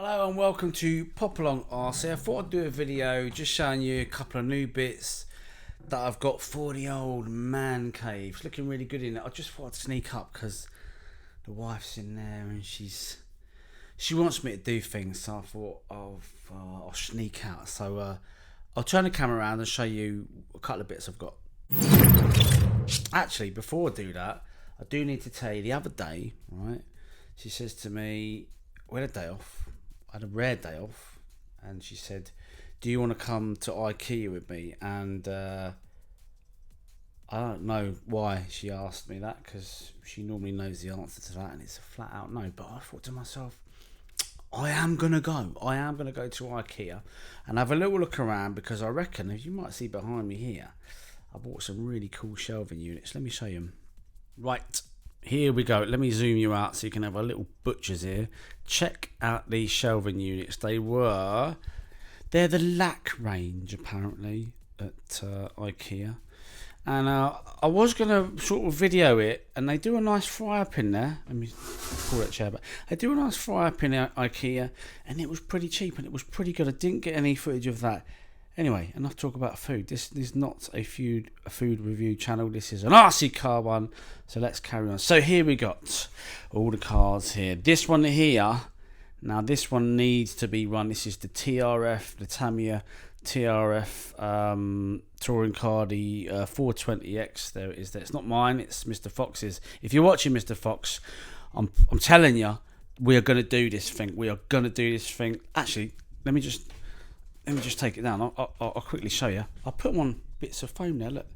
Hello and welcome to Popalong RC. I thought I'd do a video just showing you a couple of new bits that I've got for the old man cave. It's looking really good in it. I just thought I'd sneak up because the wife's in there and she wants me to do things, so I thought I'll sneak out. So I'll turn the camera around and show you a couple of bits I've got. Actually, before I do that, I do need to tell you the other day, right? She says to me, we had a day off. I had a rare day off, and she said, do you want to come to IKEA with me? And I don't know why she asked me that, because she normally knows the answer to that, and it's a flat out no. But I thought to myself, I am going to go to IKEA and have a little look around, because I reckon, as you might see behind me here, I bought some really cool shelving units. Let me show you them. Right. Here we go. Let me zoom you out so you can have a little butcher's here. Check out these shelving units. They're the lac range apparently at IKEA. And I was going to sort of video it, and they do a nice fry up in there. Let me pull that chair back. They do a nice fry up in IKEA, and it was pretty cheap and it was pretty good. I didn't get any footage of that. Anyway, enough talk about food. This is not a food review channel. This is an RC car one. So let's carry on. So here we got all the cars here. This one here, now this one needs to be run. This is the TRF, the Tamiya TRF touring car, the 420X. There it is. It's not mine. It's Mr. Fox's. If you're watching Mr. Fox, I'm telling you, we are going to do this thing. We are going to do this thing. Actually, let me just take it down. I'll quickly show you. I'll put on bits of foam there. Look,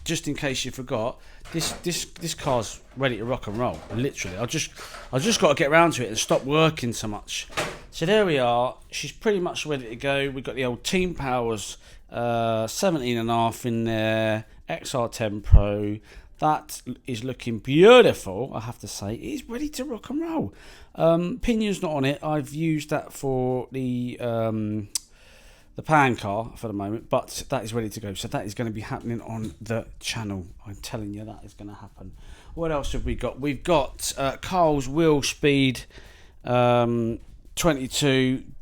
just in case you forgot, this car's ready to rock and roll. Literally, I just got to get around to it and stop working so much. So there we are. She's pretty much ready to go. We've got the old Team Powers 17.5 in there. XR10 Pro. That is looking beautiful, I have to say. It's ready to rock and roll. Pinion's not on it. I've used that for the pan car for the moment, but that is ready to go. So that is going to be happening on the channel. I'm telling you, that is going to happen. What else have we got? We've got Carl's Wheel Speed 22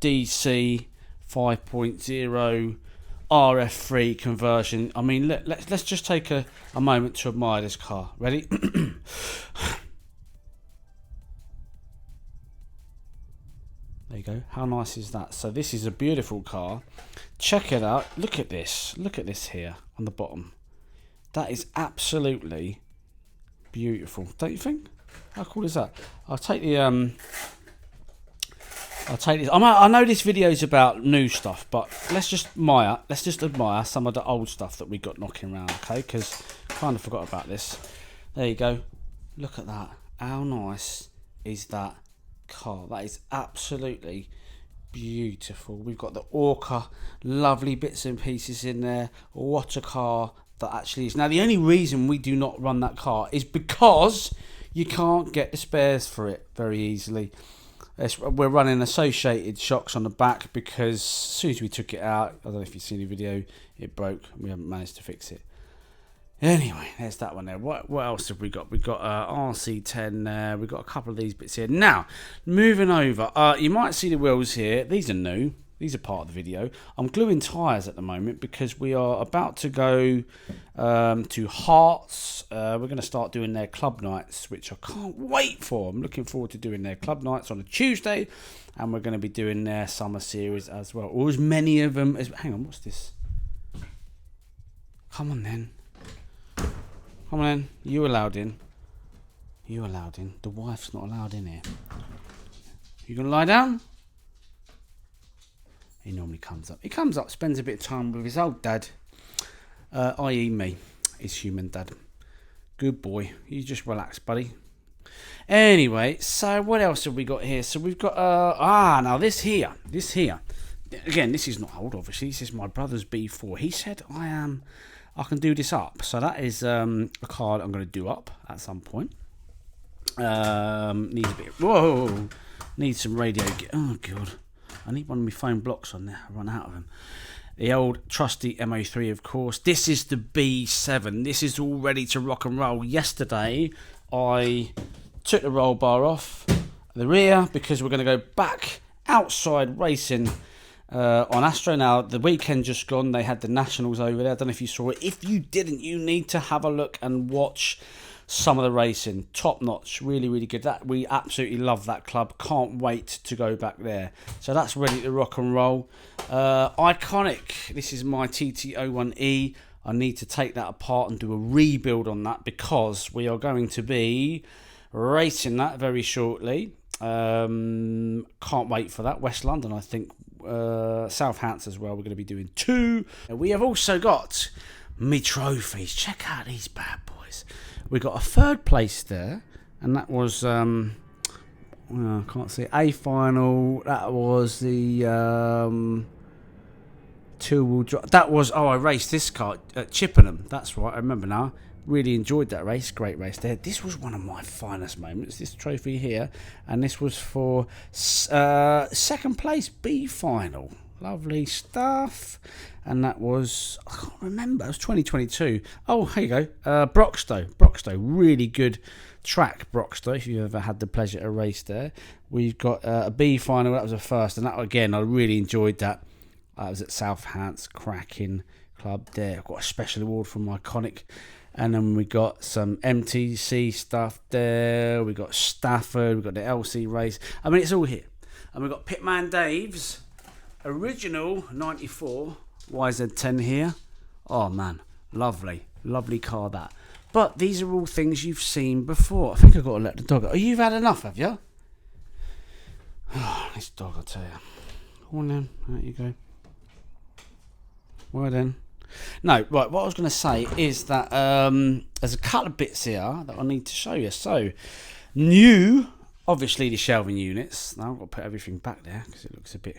DC 5.0 RF3 conversion. I mean, let's just take a moment to admire this car. Ready? There you go. How nice is that? So this is a beautiful car. Check it out. Look at this. Look at this here on the bottom. That is absolutely beautiful, don't you think? How cool is that? I'll take the I'll take this. I know this video is about new stuff, but let's just admire some of the old stuff that we got knocking around, okay? Because kind of forgot about this. There you go. Look at that. How nice is that car? That is absolutely beautiful. We've got the Orca, lovely bits and pieces in there. What a car that actually is. Now, the only reason we do not run that car is because you can't get the spares for it very easily. We're running associated shocks on the back because as soon as we took it out, I don't know if you've seen the video, it broke and we haven't managed to fix it. Anyway, there's that one there. What else have we got? We've got RC10 there. We've got a couple of these bits here. Now, moving over, you might see the wheels here. These are new. These are part of the video. I'm gluing tyres at the moment because we are about to go to Hearts. We're going to start doing their club nights, which I can't wait for. I'm looking forward to doing their club nights on a Tuesday, and we're going to be doing their summer series as well, or as many of them as... Hang on, what's this? Come on then. Come on then. You allowed in. You allowed in. The wife's not allowed in here. You going to lie down? He normally comes up. He comes up, spends a bit of time with his old dad, i.e. me, his human dad. Good boy. You just relax, buddy. Anyway, so what else have we got here? So we've got, now this here. Again, this is not old, obviously. This is my brother's B4. He said I can do this up. So that is a car that I'm going to do up at some point. Needs a bit, whoa, needs some radio, oh God. I need one of my foam blocks on there. I run out of them. The old trusty MO3, of course. This is the B7. This is all ready to rock and roll. Yesterday, I took the roll bar off the rear because we're going to go back outside racing on Astro. Now, the weekend just gone, they had the Nationals over there. I don't know if you saw it. If you didn't, you need to have a look and watch some of the racing. Top notch, really, really good. That we absolutely love that club. Can't wait to go back there. So that's ready to rock and roll. Iconic. This is my TT01E. I need to take that apart and do a rebuild on that because we are going to be racing that very shortly. Can't wait for that. West London, I think. Southampton as well. We're going to be doing 2. We have also got me trophies. Check out these bad boys. We got a 3rd place there, and that was I can't see A final. That was the 2-wheel drive. That was I raced this car at Chippenham. That's right. I remember now. Really enjoyed that race. Great race there. This was one of my finest moments. This trophy here, and this was for 2nd place B final. Lovely stuff. And that was, I can't remember, it was 2022. Oh, here you go. Broxtowe, really good track, Broxtowe, if you've ever had the pleasure to race there. We've got a B final, that was a 1st, and that, again, I really enjoyed that. I was at Southampton, cracking club there. I've got a special award from Iconic. And then we got some MTC stuff there. We got Stafford, we got the LC race. I mean, it's all here. And we've got Pitman Dave's original 94 YZ10 here. Oh man, lovely car that. But these are all things you've seen before. I think I've got to let the dog out. Oh, you've had enough, have you? Oh, this dog, I'll tell you. Go on then, there you go. Well then. No, right, what I was going to say is that there's a couple of bits here that I need to show you. So, new, obviously the shelving units. Now I've got to put everything back there because it looks a bit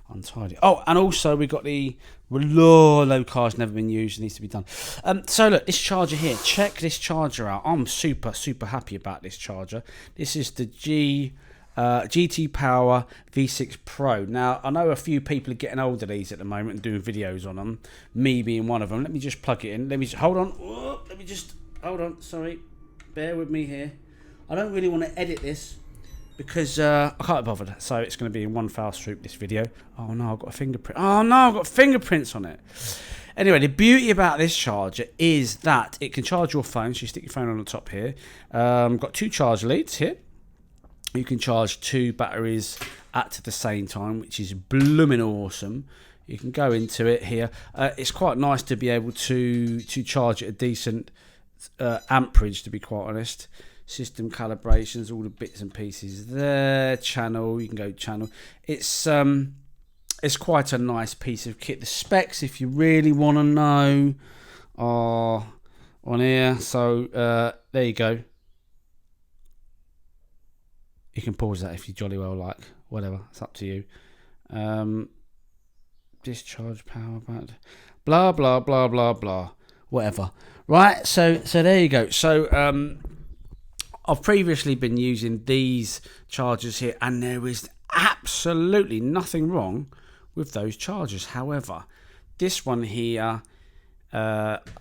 untidy. Oh, and also we got the low car's never been used, it needs to be done. So look, this charger here, check this charger out. I'm super happy about this charger. This is the GT Power V6 Pro. Now I know a few people are getting hold of these at the moment and doing videos on them, me being one of them. Let me just plug it in. Hold on, sorry, bear with me here. I don't really want to edit this because I can't be bothered, so it's going to be in one foul swoop, this video. Oh no, I've got a fingerprint. Oh no, I've got fingerprints on it. Anyway, the beauty about this charger is that it can charge your phone. So you stick your phone on the top here. Got 2 charge leads here. You can charge 2 batteries at the same time, which is blooming awesome. You can go into it here. It's quite nice to be able to charge at a decent amperage, to be quite honest. System calibrations, all the bits and pieces there. Channel, you can go channel. It's quite a nice piece of kit. The specs, if you really want to know, are on here. So there you go. You can pause that if you jolly well like. Whatever, it's up to you. Discharge power back. Blah blah blah blah blah. Whatever. Right. So there you go. So I've previously been using these chargers here, and there is absolutely nothing wrong with those chargers. However, this one here,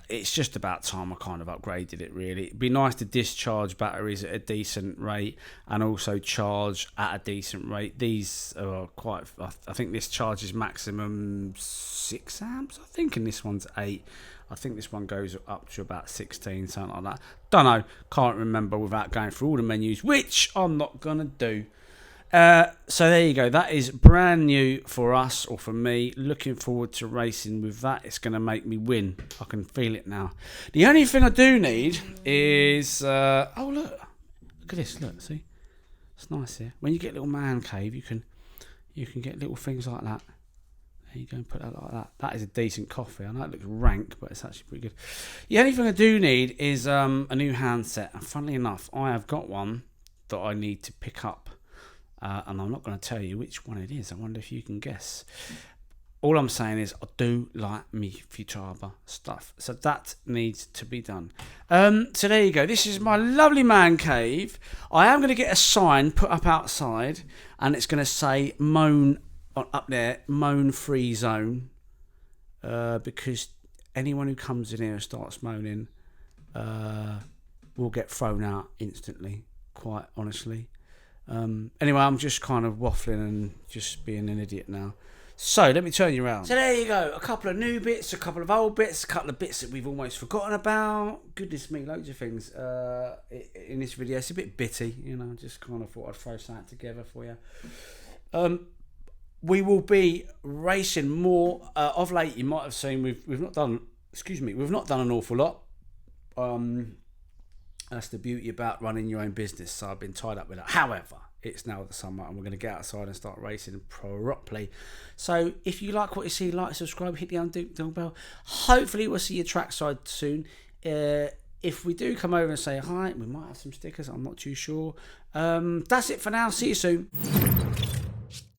it's just about time I kind of upgraded it, really. It'd be nice to discharge batteries at a decent rate and also charge at a decent rate. These are quite, I think this charges maximum 6 amps, I think, and this one's 8. I think this one goes up to about 16, something like that. Don't know, can't remember without going through all the menus, which I'm not going to do. So there you go. That is brand new for us, or for me. Looking forward to racing with that. It's going to make me win. I can feel it now. The only thing I do need is... oh, look at this. Look, see? It's nice here. When you get a little man cave, you can get little things like that. There you go, and put that like that. That is a decent coffee. I know it looks rank, but it's actually pretty good. The only thing I do need is a new handset. And funnily enough, I have got one that I need to pick up. And I'm not going to tell you which one it is. I wonder if you can guess. All I'm saying is I do like me Futaba stuff. So that needs to be done. So there you go. This is my lovely man cave. I am going to get a sign put up outside. And it's going to say moan up there, moan free zone. Because anyone who comes in here and starts moaning will get thrown out instantly. Quite honestly. Anyway, I'm just kind of waffling and just being an idiot now. So let me turn you around. So there you go. A couple of new bits, a couple of old bits, a couple of bits that we've almost forgotten about. Goodness me, loads of things in this video. It's a bit bitty, you know. Just kind of thought I'd throw something together for you. We will be racing more of late. You might have seen we've not done. We've not done an awful lot. That's the beauty about running your own business. So I've been tied up with that. However, it's now the summer and we're going to get outside and start racing properly. So if you like what you see, like, subscribe, hit the undo bell. Hopefully we'll see you trackside soon. If we do come over and say hi, we might have some stickers. I'm not too sure. That's it for now. See you soon.